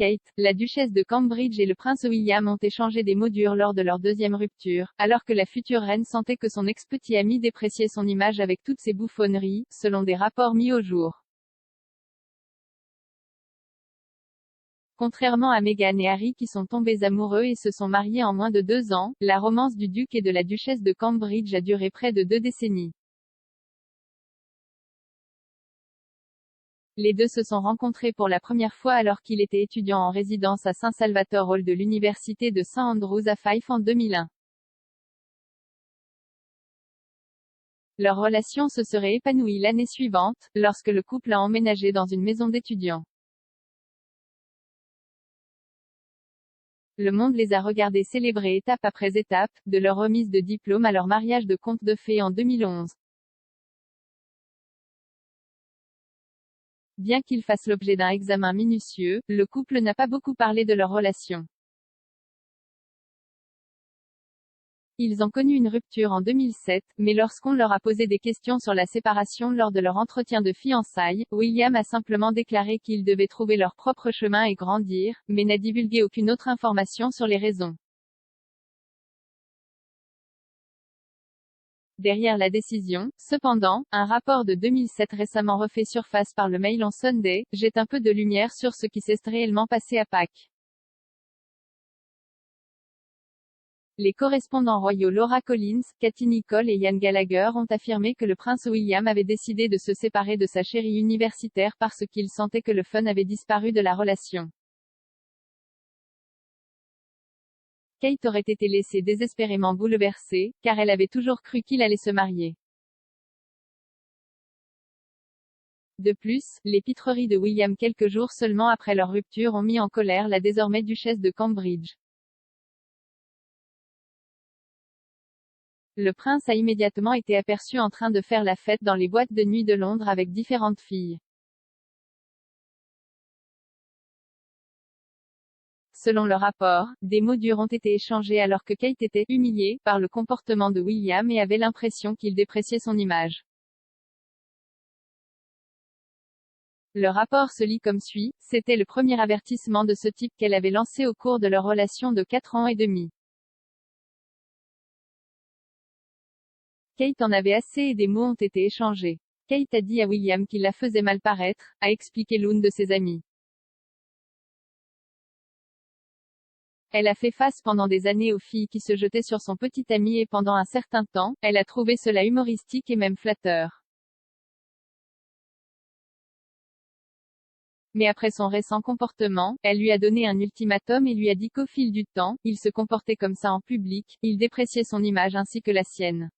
Kate, la duchesse de Cambridge et le prince William ont échangé des mots durs lors de leur deuxième rupture, alors que la future reine sentait que son ex-petit ami dépréciait son image avec toutes ses bouffonneries, selon des rapports mis au jour. Contrairement à Meghan et Harry qui sont tombés amoureux et se sont mariés en moins de 2 ans, la romance du duc et de la duchesse de Cambridge a duré près de 2 décennies. Les deux se sont rencontrés pour la première fois alors qu'il était étudiant en résidence à St Salvator Hall de l'université de St Andrews à Fife en 2001. Leur relation se serait épanouie l'année suivante, lorsque le couple a emménagé dans une maison d'étudiants. Le monde les a regardés célébrer étape après étape, de leur remise de diplôme à leur mariage de conte de fées en 2011. Bien qu'ils fassent l'objet d'un examen minutieux, le couple n'a pas beaucoup parlé de leur relation. Ils ont connu une rupture en 2007, mais lorsqu'on leur a posé des questions sur la séparation lors de leur entretien de fiançailles, William a simplement déclaré qu'ils devaient trouver leur propre chemin et grandir, mais n'a divulgué aucune autre information sur les raisons. Derrière la décision, cependant, un rapport de 2007 récemment refait surface par le Mail on Sunday, jette un peu de lumière sur ce qui s'est réellement passé à Pâques. Les correspondants royaux Laura Collins, Katie Nicholl et Ian Gallagher ont affirmé que le prince William avait décidé de se séparer de sa chérie universitaire parce qu'il sentait que le fun avait disparu de la relation. Kate aurait été laissée désespérément bouleversée, car elle avait toujours cru qu'il allait se marier. De plus, les pitreries de William quelques jours seulement après leur rupture ont mis en colère la désormais duchesse de Cambridge. Le prince a immédiatement été aperçu en train de faire la fête dans les boîtes de nuit de Londres avec différentes filles. Selon le rapport, des mots durs ont été échangés alors que Kate était humiliée par le comportement de William et avait l'impression qu'il dépréciait son image. Le rapport se lit comme suit: c'était le premier avertissement de ce type qu'elle avait lancé au cours de leur relation de 4 ans et demi. Kate en avait assez et des mots ont été échangés. Kate a dit à William qu'il la faisait mal paraître, a expliqué l'une de ses amies. Elle a fait face pendant des années aux filles qui se jetaient sur son petit ami et pendant un certain temps, elle a trouvé cela humoristique et même flatteur. Mais après son récent comportement, elle lui a donné un ultimatum et lui a dit qu'au fil du temps, il se comportait comme ça en public, il dépréciait son image ainsi que la sienne.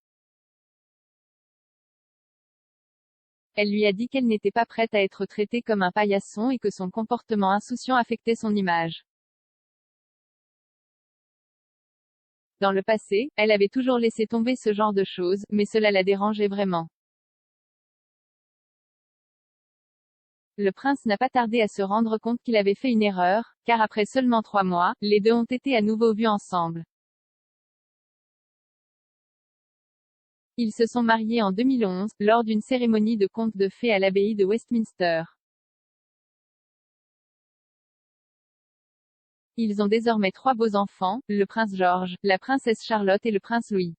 Elle lui a dit qu'elle n'était pas prête à être traitée comme un paillasson et que son comportement insouciant affectait son image. Dans le passé, elle avait toujours laissé tomber ce genre de choses, mais cela la dérangeait vraiment. Le prince n'a pas tardé à se rendre compte qu'il avait fait une erreur, car après seulement 3 mois, les deux ont été à nouveau vus ensemble. Ils se sont mariés en 2011, lors d'une cérémonie de conte de fées à l'abbaye de Westminster. Ils ont désormais 3 beaux enfants, le prince George, la princesse Charlotte et le prince Louis.